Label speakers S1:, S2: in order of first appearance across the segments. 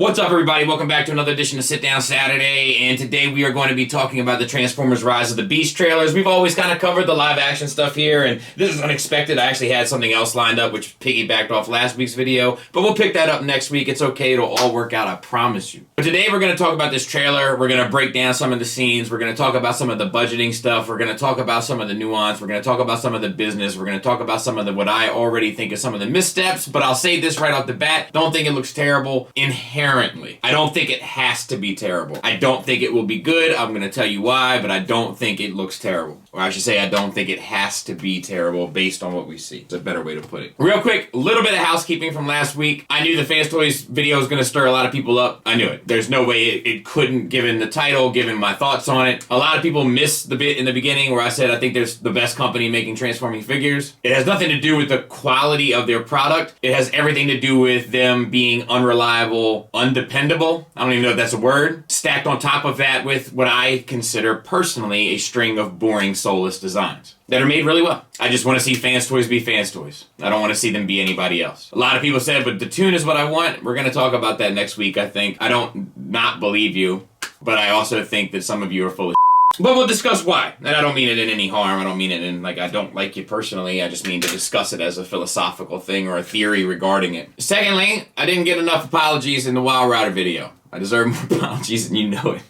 S1: What's up, everybody? Welcome back to another edition of Sit Down Saturday, and today we are going to be talking about the Transformers Rise of the Beast trailers. We've always kind of covered the live action stuff here, and this is unexpected. I actually had something else lined up which piggybacked off last week's video, but we'll pick that up next week. It's okay, it'll all work out, I promise you. But today we're going to talk about this trailer. We're going to break down some of the scenes. We're going to talk about some of the budgeting stuff. We're going to talk about some of the nuance. We're going to talk about some of the business. We're going to talk about some of the what I already think is some of the missteps, but I'll say this right off the bat. Don't think it looks terrible inherently. I don't think it has to be terrible. I don't think it will be good. I'm going to tell you why, but I don't think it looks terrible. Or I should say I don't think it has to be terrible based on what we see. It's a better way to put it. Real quick, a little bit of housekeeping from last week. I knew the Fans Toys video was going to stir a lot of people up. I knew it. There's no way it couldn't, given the title, given my thoughts on it. A lot of people missed the bit in the beginning where I said I think there's the best company making transforming figures. It has nothing to do with the quality of their product. It has everything to do with them being unreliable, undependable. I don't even know if that's a word. Stacked on top of that with what I consider personally a string of boring, soulless designs that are made really well. I just want to see Fans Toys be Fans Toys. I don't want to see them be anybody else. A lot of people said, but the tune is what I want. We're going to talk about that next week, I think. I don't not believe you, but I also think that some of you are full of but we'll discuss why. And I don't mean it in any harm. I don't mean it in, like, I don't like you personally. I just mean to discuss it as a philosophical thing or a theory regarding it. Secondly, I didn't get enough apologies in the Wild Rider video. I deserve more apologies and you know it.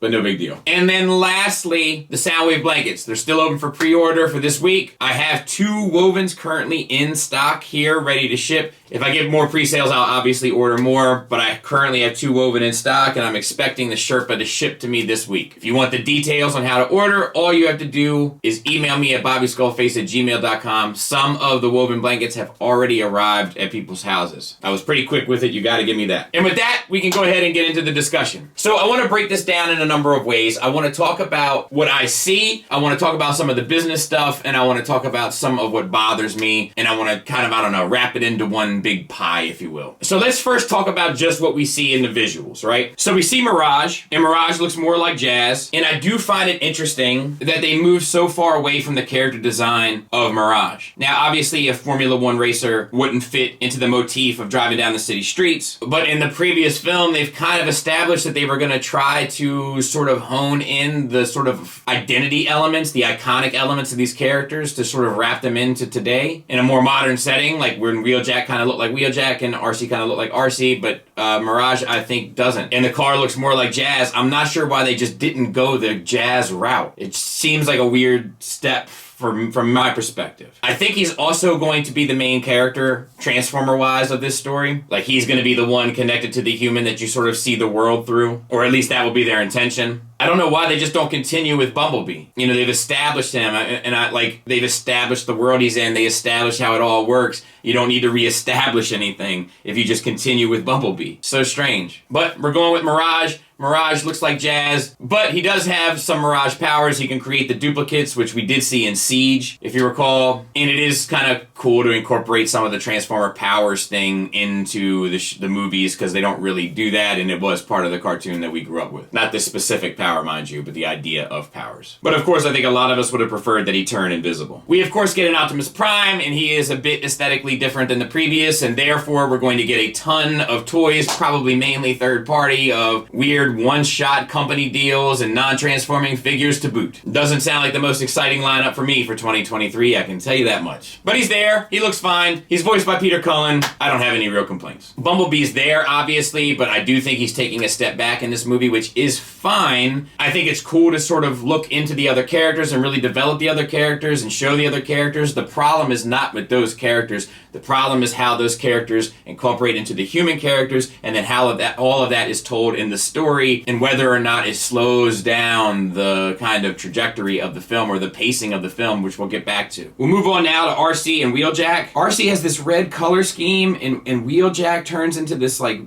S1: But no big deal. And then lastly, the Soundwave blankets. They're still open for pre-order for this week. I have 2 wovens currently in stock here, ready to ship. If I get more pre-sales, I'll obviously order more, but I currently have 2 woven in stock, and I'm expecting the Sherpa to ship to me this week. If you want the details on how to order, all you have to do is email me at bobbyskullface@gmail.com. Some of the woven blankets have already arrived at people's houses. I was pretty quick with it. You got to give me that. And with that, we can go ahead and get into the discussion. So I want to break this down in a number of ways. I want to talk about what I see. I want to talk about some of the business stuff, and I want to talk about some of what bothers me, and I want to kind of, I don't know, wrap it into one big pie, if you will. So let's first talk about just what we see in the visuals, right? So we see Mirage, and Mirage looks more like Jazz, and I do find it interesting that they move so far away from the character design of Mirage. Now, obviously, a Formula One racer wouldn't fit into the motif of driving down the city streets, but in the previous film, they've kind of established that they were going to try to sort of hone in the sort of identity elements, the iconic elements of these characters to sort of wrap them into today in a more modern setting, like when Wheeljack kind of looked like Wheeljack and RC kind of looked like RC, but Mirage, I think, doesn't. And the car looks more like Jazz. I'm not sure why they just didn't go the Jazz route. It seems like a weird step from my perspective. I think he's also going to be the main character, Transformer-wise, of this story. Like, he's going to be the one connected to the human that you sort of see the world through, or at least that will be their intention. I don't know why they just don't continue with Bumblebee. You know, they've established him, they've established the world he's in, they established how it all works. You don't need to reestablish anything if you just continue with Bumblebee. So strange. But we're going with Mirage. Mirage looks like Jazz, but he does have some Mirage powers. He can create the duplicates, which we did see in Siege, if you recall. And it is kind of cool to incorporate some of the Transformer powers thing into the movies, because they don't really do that, and it was part of the cartoon that we grew up with. Not this specific power, mind you, but the idea of powers. But of course, I think a lot of us would have preferred that he turn invisible. We, of course, get an Optimus Prime, and he is a bit aesthetically different than the previous, and therefore we're going to get a ton of toys, probably mainly third-party, of weird one-shot company deals and non-transforming figures to boot. Doesn't sound like the most exciting lineup for me for 2023, I can tell you that much. But he's there, he looks fine, he's voiced by Peter Cullen, I don't have any real complaints. Bumblebee's there, obviously, but I do think he's taking a step back in this movie, which is fine. I think it's cool to sort of look into the other characters and really develop the other characters and show the other characters. The problem is not with those characters. The problem is how those characters incorporate into the human characters, and then how all of that is told in the story, and whether or not it slows down the kind of trajectory of the film or the pacing of the film, which we'll get back to. We'll move on now to RC and Wheeljack. RC has this red color scheme, and Wheeljack turns into this, like,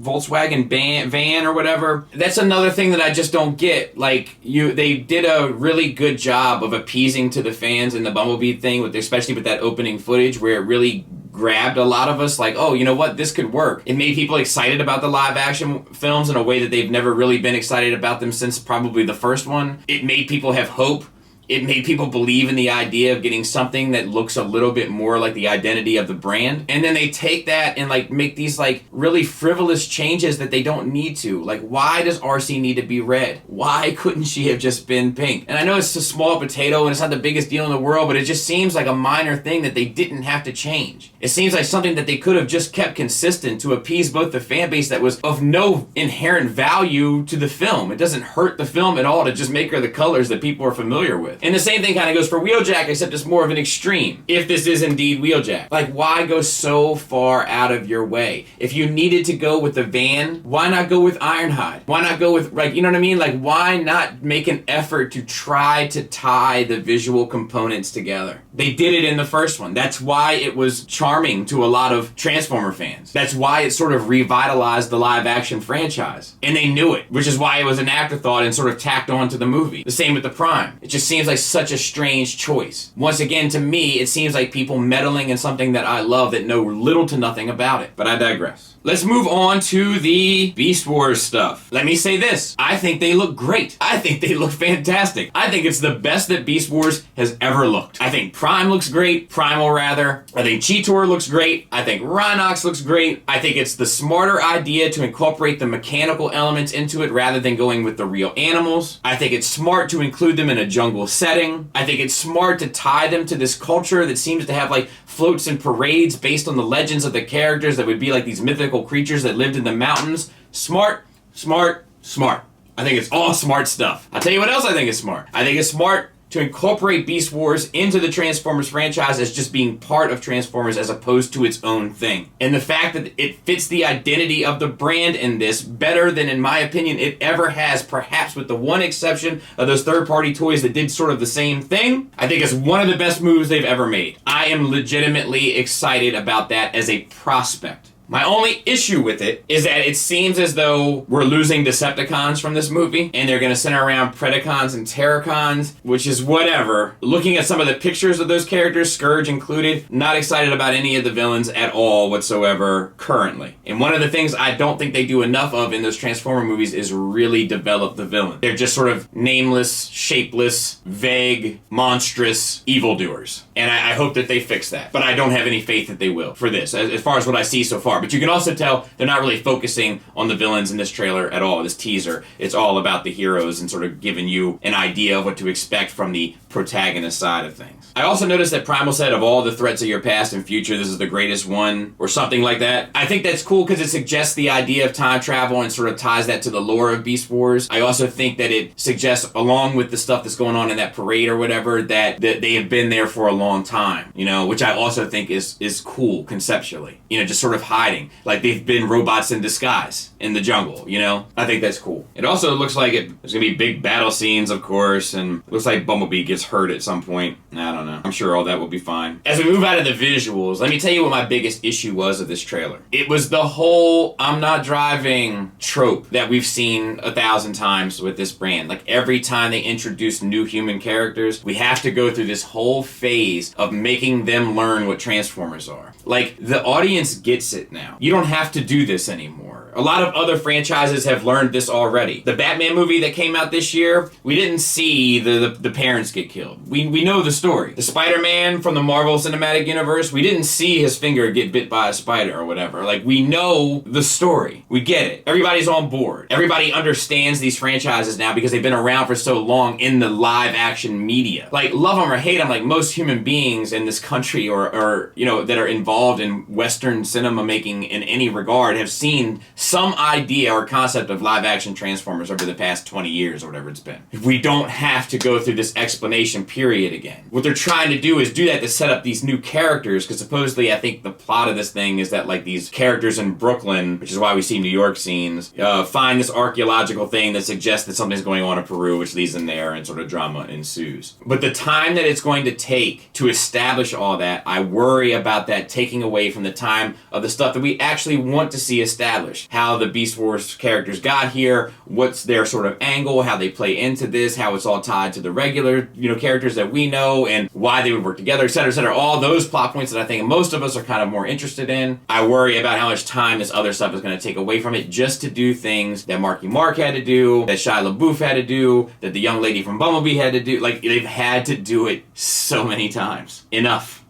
S1: Volkswagen van or whatever. That's another thing that I just don't get. Like, they did a really good job of appeasing to the fans in the Bumblebee thing, especially with that opening footage where it really grabbed a lot of us, like, oh, you know what, this could work. It made people excited about the live action films in a way that they've never really been excited about them since probably the first one. It made people have hope it made people believe in the idea of getting something that looks a little bit more like the identity of the brand. And then they take that and like make these like really frivolous changes that they don't need to. Like, why does RC need to be red? Why couldn't she have just been pink? And I know it's a small potato and it's not the biggest deal in the world, but it just seems like a minor thing that they didn't have to change. It seems like something that they could have just kept consistent to appease both the fan base that was of no inherent value to the film. It doesn't hurt the film at all to just make her the colors that people are familiar with. And the same thing kind of goes for Wheeljack, except it's more of an extreme. If this is indeed Wheeljack. Like, why go so far out of your way? If you needed to go with the van, why not go with Ironhide? Why not go with, like, you know what I mean? Like, why not make an effort to try to tie the visual components together? They did it in the first one. That's why it was charming to a lot of Transformer fans. That's why it sort of revitalized the live action franchise. And they knew it, which is why it was an afterthought and sort of tacked on to the movie. The same with the Prime. It just seems like such a strange choice. Once again, to me, it seems like people meddling in something that I love that know little to nothing about it. But I digress. Let's move on to the Beast Wars stuff. Let me say this. I think they look great. I think they look fantastic. I think it's the best that Beast Wars has ever looked. I think Prime looks great. Primal, rather. I think Cheetor looks great. I think Rhinox looks great. I think it's the smarter idea to incorporate the mechanical elements into it rather than going with the real animals. I think it's smart to include them in a jungle setting. I think it's smart to tie them to this culture that seems to have like floats and parades based on the legends of the characters that would be like these mythical creatures that lived in the mountains. Smart, smart, smart. I think it's all smart stuff. I'll tell you what else I think is smart. I think it's smart to incorporate Beast Wars into the Transformers franchise as just being part of Transformers as opposed to its own thing. And the fact that it fits the identity of the brand in this better than, in my opinion, it ever has, perhaps with the one exception of those third-party toys that did sort of the same thing, I think it's one of the best moves they've ever made. I am legitimately excited about that as a prospect. My only issue with it is that it seems as though we're losing Decepticons from this movie, and they're going to center around Predacons and Terracons, which is whatever. Looking at some of the pictures of those characters, Scourge included, not excited about any of the villains at all whatsoever currently. And one of the things I don't think they do enough of in those Transformer movies is really develop the villain. They're just sort of nameless, shapeless, vague, monstrous evildoers. And I hope that they fix that. But I don't have any faith that they will for this, as far as what I see so far. But you can also tell they're not really focusing on the villains in this trailer at all, this teaser. It's all about the heroes and sort of giving you an idea of what to expect from the protagonist side of things. I also noticed that Primal said of all the threats of your past and future, this is the greatest one, or something like that. I think that's cool because it suggests the idea of time travel and sort of ties that to the lore of Beast Wars. I also think that it suggests, along with the stuff that's going on in that parade or whatever, that they have been there for a long time, you know, which I also think is cool conceptually. You know, just sort of hiding. Like they've been robots in disguise in the jungle, you know? I think that's cool. It also looks like there's gonna be big battle scenes, of course, and it looks like Bumblebee gets hurt at some point. I don't know. I'm sure all that will be fine. As we move out of the visuals, let me tell you what my biggest issue was of this trailer. It was the whole I'm not driving trope that we've seen 1,000 times with this brand. Like every time they introduce new human characters, we have to go through this whole phase of making them learn what Transformers are. Like, the audience gets it now. You don't have to do this anymore. A lot of other franchises have learned this already. The Batman movie that came out this year, we didn't see the parents get killed. We know the story. The Spider-Man from the Marvel Cinematic Universe, we didn't see his finger get bit by a spider or whatever. Like, we know the story. We get it. Everybody's on board. Everybody understands these franchises now because they've been around for so long in the live action media. Like, love them or hate them, like most human beings in this country or you know, that are involved in Western cinema making in any regard have seen some idea or concept of live action Transformers over the past 20 years or whatever it's been. We don't have to go through this explanation period again. What they're trying to do is do that to set up these new characters, because supposedly I think the plot of this thing is that like these characters in Brooklyn, which is why we see New York scenes, find this archaeological thing that suggests that something's going on in Peru, which leads them there and sort of drama ensues. But the time that it's going to take to establish all that, I worry about that taking away from the time of the stuff that we actually want to see established. how the Beast Wars characters got here, what's their sort of angle, how they play into this, how it's all tied to the regular, characters that we know, and why they would work together, etc., etc. All those plot points that I think most of us are kind of more interested in. I worry about how much time this other stuff is going to take away from it just to do things that Marky Mark had to do, that Shia LaBeouf had to do, that the young lady from Bumblebee had to do. Like, they've had to do it so many times. Enough.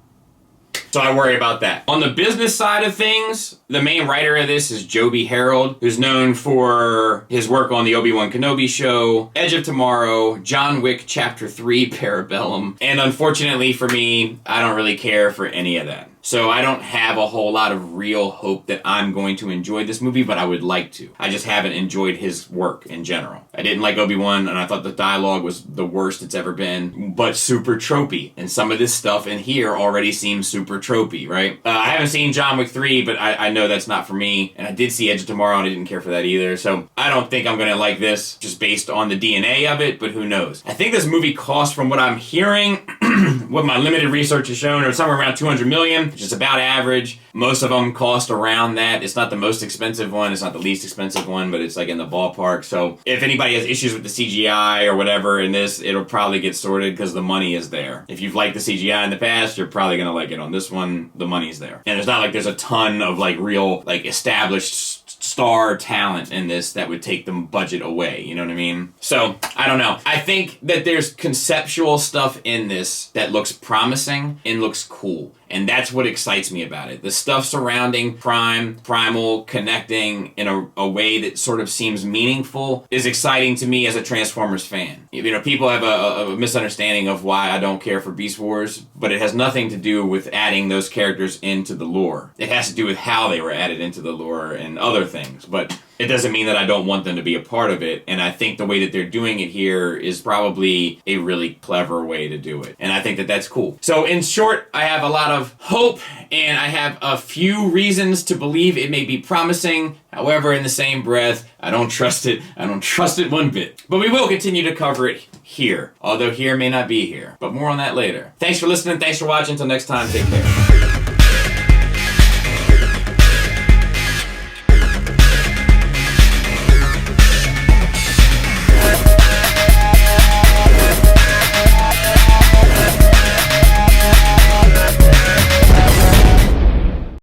S1: So I worry about that. On the business side of things, the main writer of this is Joby Harold, who's known for his work on the Obi-Wan Kenobi show, Edge of Tomorrow, John Wick Chapter 3, Parabellum. And unfortunately for me, I don't really care for any of that. So I don't have a whole lot of real hope that I'm going to enjoy this movie, but I would like to. I just haven't enjoyed his work in general. I didn't like Obi-Wan, and I thought the dialogue was the worst it's ever been, but super tropey. And some of this stuff in here already seems super tropey, right? I haven't seen John Wick 3, but I know that's not for me. And I did see Edge of Tomorrow, and I didn't care for that either. So I don't think I'm going to like this just based on the DNA of it, but who knows? I think this movie cost, from what I'm hearing, what my limited research has shown, or somewhere around $200 million, which is about average. Most of them cost around that. It's not the most expensive one. It's not the least expensive one, but it's like in the ballpark. So if anybody has issues with the CGI or whatever in this, it'll probably get sorted because the money is there. If you've liked the CGI in the past, you're probably going to like it on this one. The money's there. And it's not like there's a ton of like real, like established star talent in this that would take the budget away, you know what I mean? So, I don't know. I think that there's conceptual stuff in this that looks promising and looks cool. And that's what excites me about it. The stuff surrounding Primal, connecting in a way that sort of seems meaningful is exciting to me as a Transformers fan. People have a misunderstanding of why I don't care for Beast Wars, but it has nothing to do with adding those characters into the lore. It has to do with how they were added into the lore and other things. But it doesn't mean that I don't want them to be a part of it, and I think the way that they're doing it here is probably a really clever way to do it, and I think that that's cool. So in short, I have a lot of hope, and I have a few reasons to believe it may be promising. However, in the same breath, I don't trust it. I don't trust it one bit. But we will continue to cover it here, although here may not be here. But more on that later. Thanks for listening. Thanks for watching. Until next time, take care.